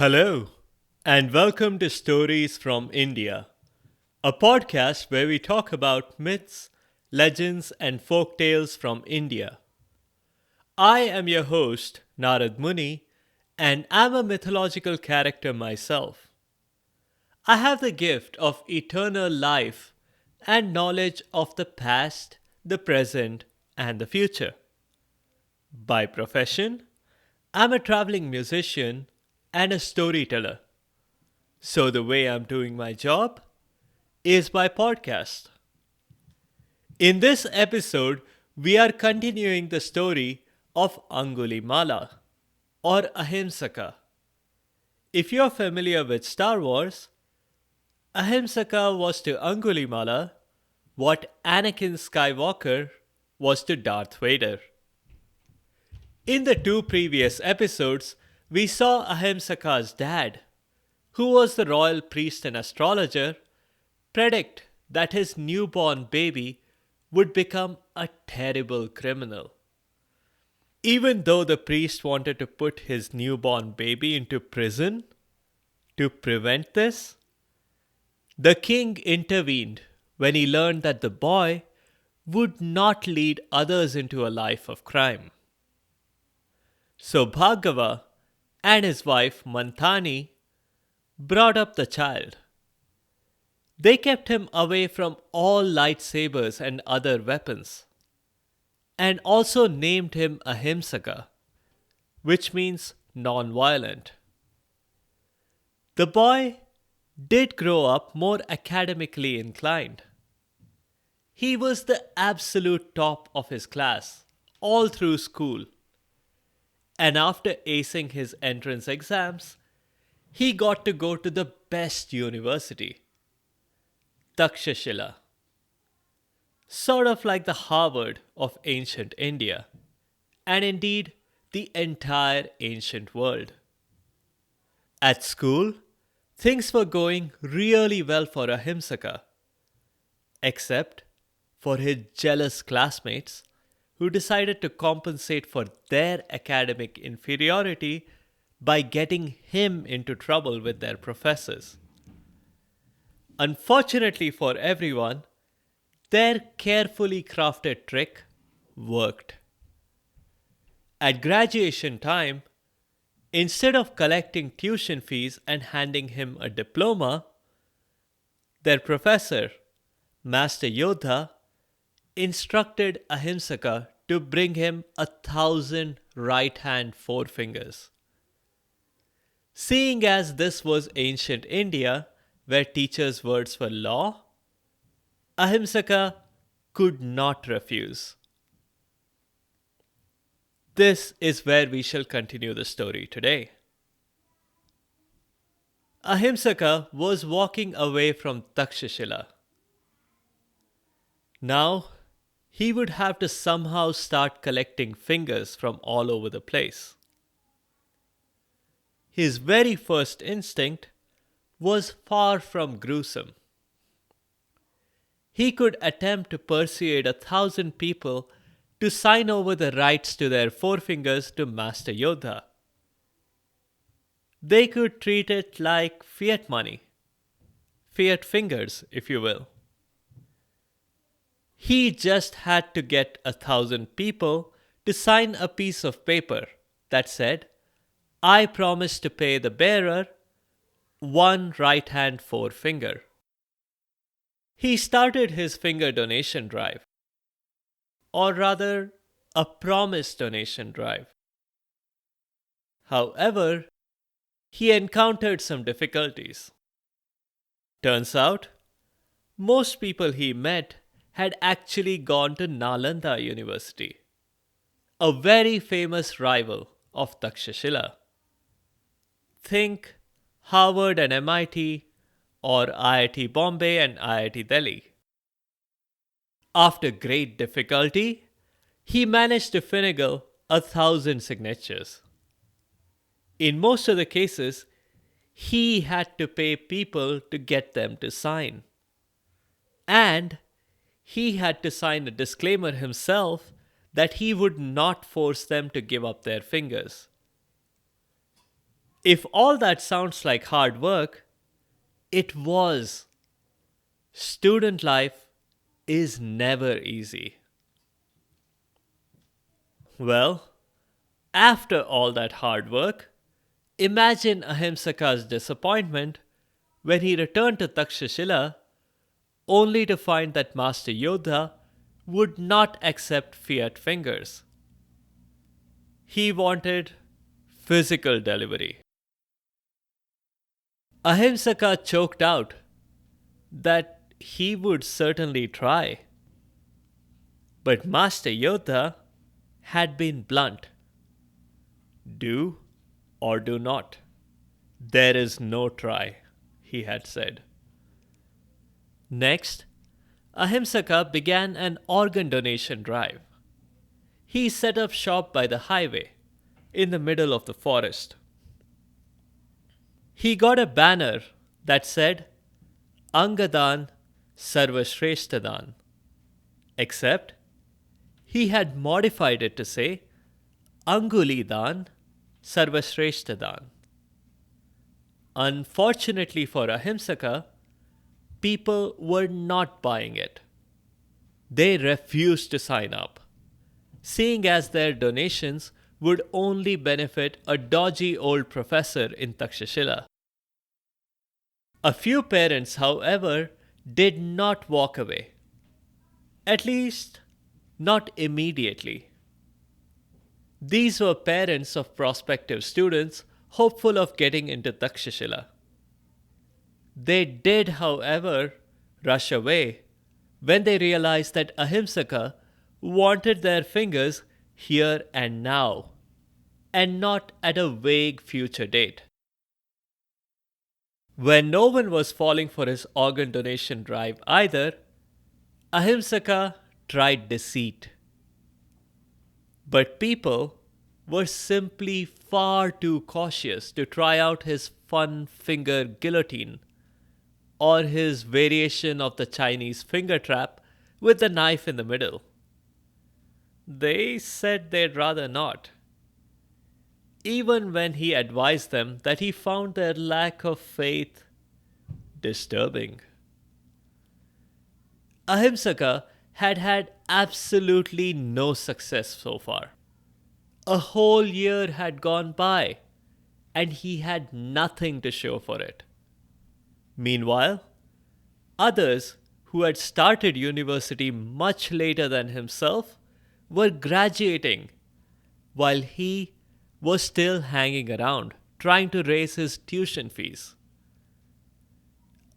Hello, and welcome to Stories from India, a podcast where we talk about myths, legends, and folk tales from India. I am your host, Narad Muni, and I'm a mythological character myself. I have the gift of eternal life and knowledge of the past, the present, and the future. By profession, I'm a traveling musician and a storyteller. So, the way I'm doing my job is by podcast. In this episode, we are continuing the story of Angulimala or Ahimsaka. If you're familiar with Star Wars, Ahimsaka was to Angulimala what Anakin Skywalker was to Darth Vader. In the two previous episodes, we saw Ahimsaka's dad, who was the royal priest and astrologer, predict that his newborn baby would become a terrible criminal. Even though the priest wanted to put his newborn baby into prison to prevent this, the king intervened when he learned that the boy would not lead others into a life of crime. So Bhargava and his wife Mantani brought up the child. They kept him away from all lightsabers and other weapons, and also named him Ahimsaka, which means non-violent. The boy did grow up more academically inclined. He was the absolute top of his class all through school, and after acing his entrance exams, he got to go to the best university, Takshashila, sort of like the Harvard of ancient India, and indeed the entire ancient world. At school, things were going really well for Ahimsaka, except for his jealous classmates who decided to compensate for their academic inferiority by getting him into trouble with their professors. Unfortunately for everyone, their carefully crafted trick worked. At graduation time, instead of collecting tuition fees and handing him a diploma, their professor, Master Yodha, instructed Ahimsaka to bring him 1,000 right hand forefingers. Seeing as this was ancient India, where teachers' words were law, Ahimsaka could not refuse. This is where we shall continue the story today. Ahimsaka was walking away from Takshashila. Now, he would have to somehow start collecting fingers from all over the place. His very first instinct was far from gruesome. He could attempt to persuade 1,000 people to sign over the rights to their forefingers to Master Yodha. They could treat it like fiat money, fiat fingers, if you will. He just had to get 1,000 people to sign a piece of paper that said, "I promise to pay the bearer one right hand forefinger." He started his finger donation drive, or rather, a promise donation drive. However, he encountered some difficulties. Turns out, most people he met had actually gone to Nalanda University, a very famous rival of Takshashila. Think Harvard and MIT, or IIT Bombay and IIT Delhi. After great difficulty, he managed to finagle 1,000 signatures. In most of the cases, he had to pay people to get them to sign. And he had to sign a disclaimer himself that he would not force them to give up their fingers. If all that sounds like hard work, it was. Student life is never easy. Well, after all that hard work, imagine Ahimsaka's disappointment when he returned to Takshashila only to find that Master Yodha would not accept fiat fingers. He wanted physical delivery. Ahimsaka choked out that he would certainly try. But Master Yodha had been blunt. Do or do not. There is no try, he had said. Next, Ahimsaka began an organ donation drive. He set up shop by the highway, in the middle of the forest. He got a banner that said, Angadan Sarvashreshtadan, except he had modified it to say, Angulidan Sarvashreshtadan. Unfortunately for Ahimsaka, people were not buying it. They refused to sign up, seeing as their donations would only benefit a dodgy old professor in Takshashila. A few parents, however, did not walk away. At least, not immediately. These were parents of prospective students hopeful of getting into Takshashila. They did, however, rush away when they realized that Ahimsaka wanted their fingers here and now, and not at a vague future date. When no one was falling for his organ donation drive either, Ahimsaka tried deceit. But people were simply far too cautious to try out his fun finger guillotine or his variation of the Chinese finger trap with the knife in the middle. They said they'd rather not, even when he advised them that he found their lack of faith disturbing. Ahimsaka had had absolutely no success so far. A whole year had gone by, and he had nothing to show for it. Meanwhile, others who had started university much later than himself were graduating, while he was still hanging around, trying to raise his tuition fees.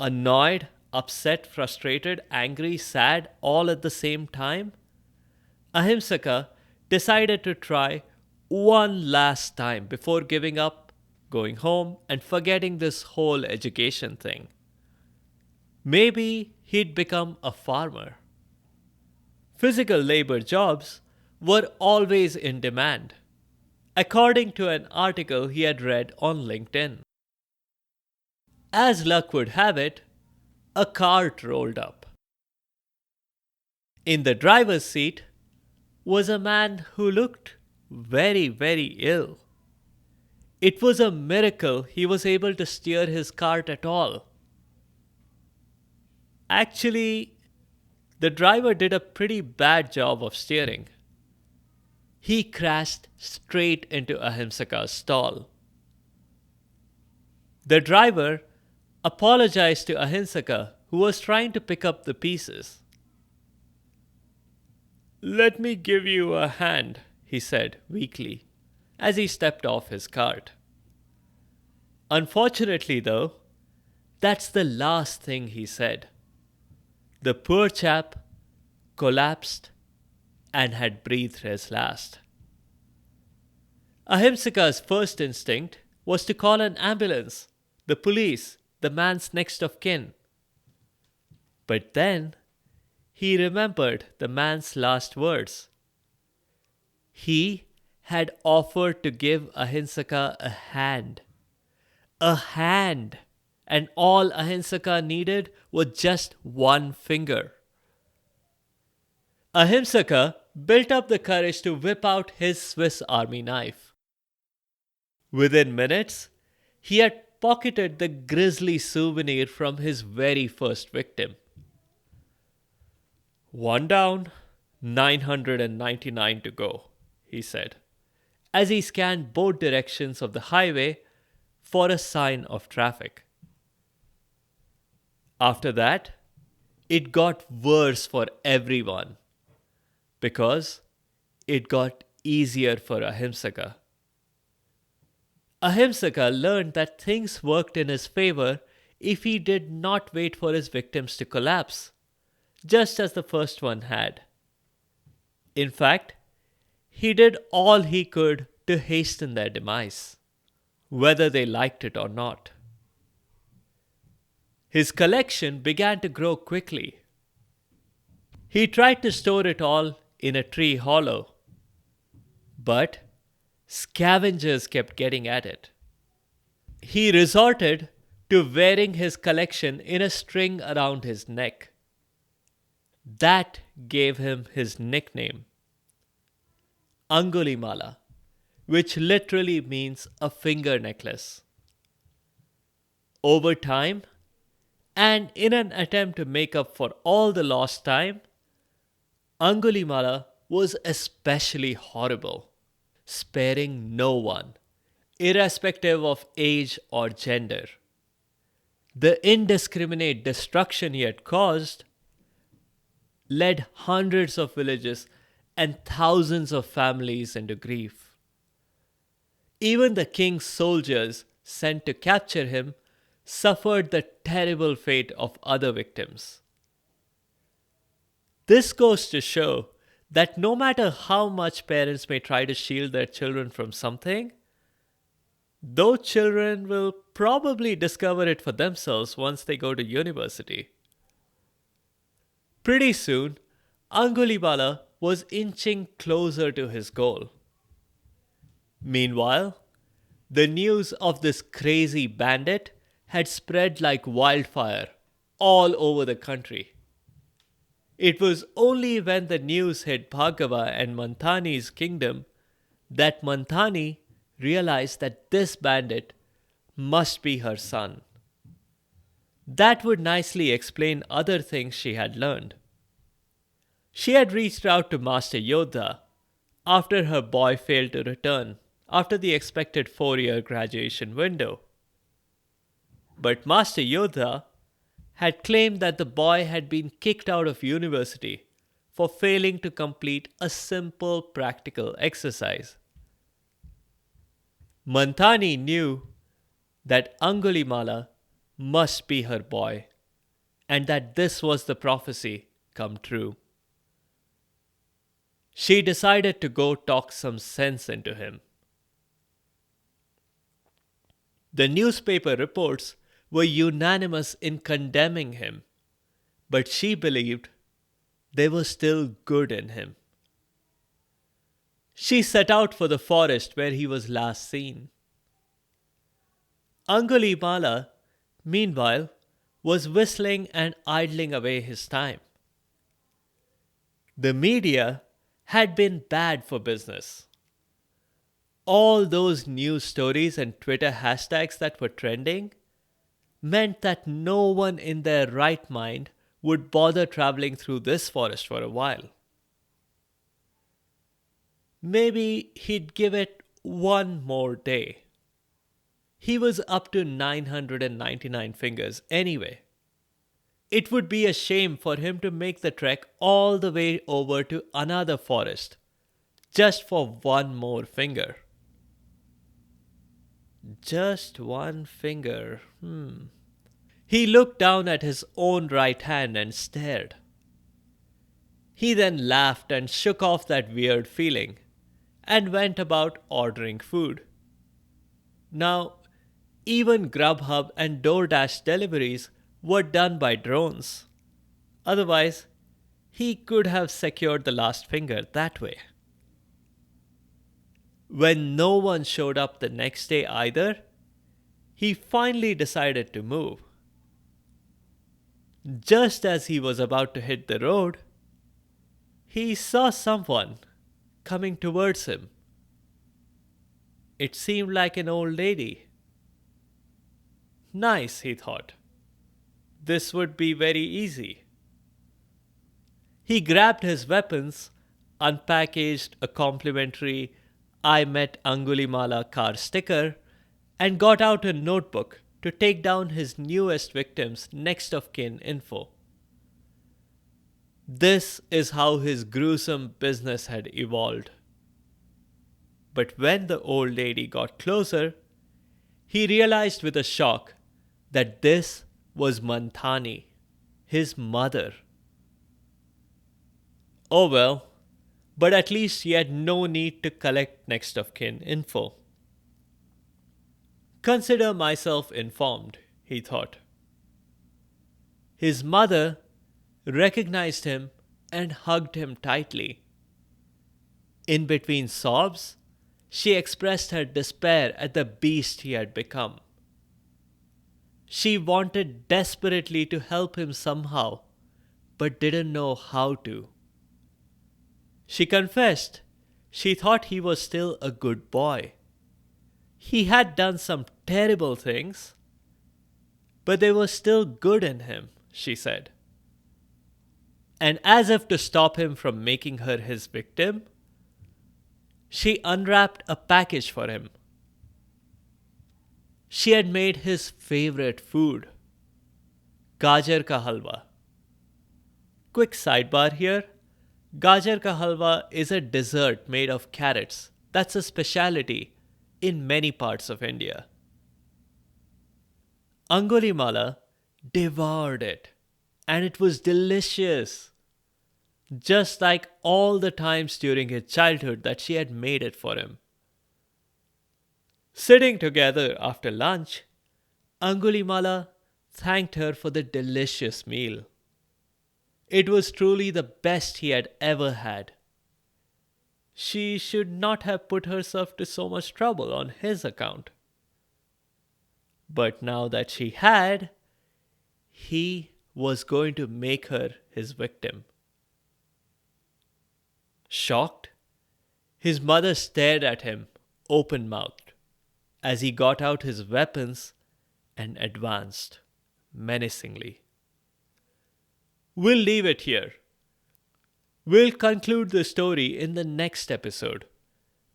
Annoyed, upset, frustrated, angry, sad, all at the same time, Ahimsaka decided to try one last time before giving up, going home, and forgetting this whole education thing. Maybe he'd become a farmer. Physical labor jobs were always in demand, according to an article he had read on LinkedIn. As luck would have it, a cart rolled up. In the driver's seat was a man who looked very, very ill. It was a miracle he was able to steer his cart at all. Actually, the driver did a pretty bad job of steering. He crashed straight into Ahimsaka's stall. The driver apologized to Ahimsaka, who was trying to pick up the pieces. "Let me give you a hand," he said weakly, as he stepped off his cart. Unfortunately, though, that's the last thing he said. The poor chap collapsed and had breathed his last. Ahimsaka's first instinct was to call an ambulance, the police, the man's next of kin. But then he remembered the man's last words. He had offered to give Ahimsaka a hand. A hand! And all Ahimsaka needed was just one finger. Ahimsaka built up the courage to whip out his Swiss Army knife. Within minutes, He had pocketed the grisly souvenir from his very first victim. "One down, 999 to go," he said, as he scanned both directions of the highway for a sign of traffic. After that, it got worse for everyone because it got easier for Ahimsaka. Ahimsaka learned that things worked in his favor if he did not wait for his victims to collapse, just as the first one had. In fact, he did all he could to hasten their demise, whether they liked it or not. His collection began to grow quickly. He tried to store it all in a tree hollow, but scavengers kept getting at it. He resorted to wearing his collection in a string around his neck. That gave him his nickname, Angulimala, which literally means a finger necklace. Over time, and in an attempt to make up for all the lost time, Angulimala was especially horrible, sparing no one, irrespective of age or gender. The indiscriminate destruction he had caused led hundreds of villages and thousands of families into grief. Even the king's soldiers sent to capture him suffered the terrible fate of other victims. This goes to show that no matter how much parents may try to shield their children from something, those children will probably discover it for themselves once they go to university. Pretty soon, Angulimala was inching closer to his goal. Meanwhile, the news of this crazy bandit had spread like wildfire all over the country. It was only when the news hit Bhargava and Manthani's kingdom that Manthani realized that this bandit must be her son. That would nicely explain other things she had learned. She had reached out to Master Yodha after her boy failed to return after the expected 4-year graduation window. But Master Yodha had claimed that the boy had been kicked out of university for failing to complete a simple practical exercise. Manthani knew that Angulimala must be her boy and that this was the prophecy come true. She decided to go talk some sense into him. The newspaper reports were unanimous in condemning him, but she believed there was still good in him. She set out for the forest where he was last seen. Angulimala, meanwhile, was whistling and idling away his time. The media had been bad for business. All those news stories and Twitter hashtags that were trending meant that no one in their right mind would bother traveling through this forest for a while. Maybe he'd give it one more day. He was up to 999 fingers anyway. It would be a shame for him to make the trek all the way over to another forest just for one more finger. Just one finger. He looked down at his own right hand and stared. He then laughed and shook off that weird feeling and went about ordering food. Now, even Grubhub and DoorDash deliveries were done by drones. Otherwise, he could have secured the last finger that way. When no one showed up the next day either, he finally decided to move. Just as he was about to hit the road, he saw someone coming towards him. It seemed like an old lady. Nice, he thought. This would be very easy. He grabbed his weapons, unpackaged a complimentary I met Angulimala car sticker, and got out a notebook to take down his newest victim's next of kin info. This is how his gruesome business had evolved. But when the old lady got closer, he realized with a shock that this was Manthani, his mother. Oh well, but at least he had no need to collect next of kin info. Consider myself informed, he thought. His mother recognized him and hugged him tightly. In between sobs, she expressed her despair at the beast he had become. She wanted desperately to help him somehow, but didn't know how to. She confessed she thought he was still a good boy. He had done some terrible things, but there was still good in him, she said. And as if to stop him from making her his victim, she unwrapped a package for him. She had made his favorite food, gajar ka halwa. Quick sidebar here. Gajar ka halwa is a dessert made of carrots that's a specialty in many parts of India. Angulimala devoured it, and it was delicious, just like all the times during his childhood that she had made it for him. Sitting together after lunch, Angulimala thanked her for the delicious meal. It was truly the best he had ever had. She should not have put herself to so much trouble on his account. But now that she had, he was going to make her his victim. Shocked, his mother stared at him open-mouthed as he got out his weapons and advanced menacingly. We'll leave it here. We'll conclude the story in the next episode,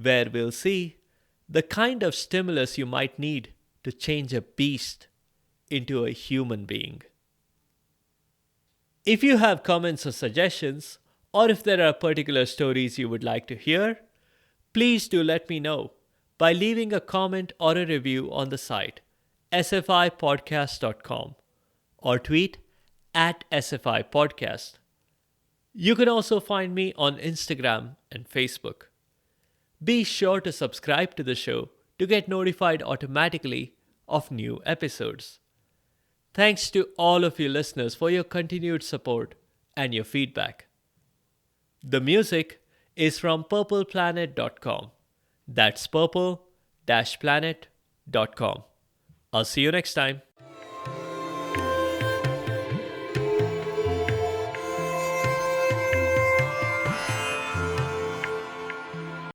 where we'll see the kind of stimulus you might need to change a beast into a human being. If you have comments or suggestions, or if there are particular stories you would like to hear, please do let me know by leaving a comment or a review on the site sfipodcast.com or tweet at sfipodcast. You can also find me on Instagram and Facebook. Be sure to subscribe to the show to get notified automatically of new episodes. Thanks to all of you listeners for your continued support and your feedback. The music is from purpleplanet.com. That's purple-planet.com. I'll see you next time.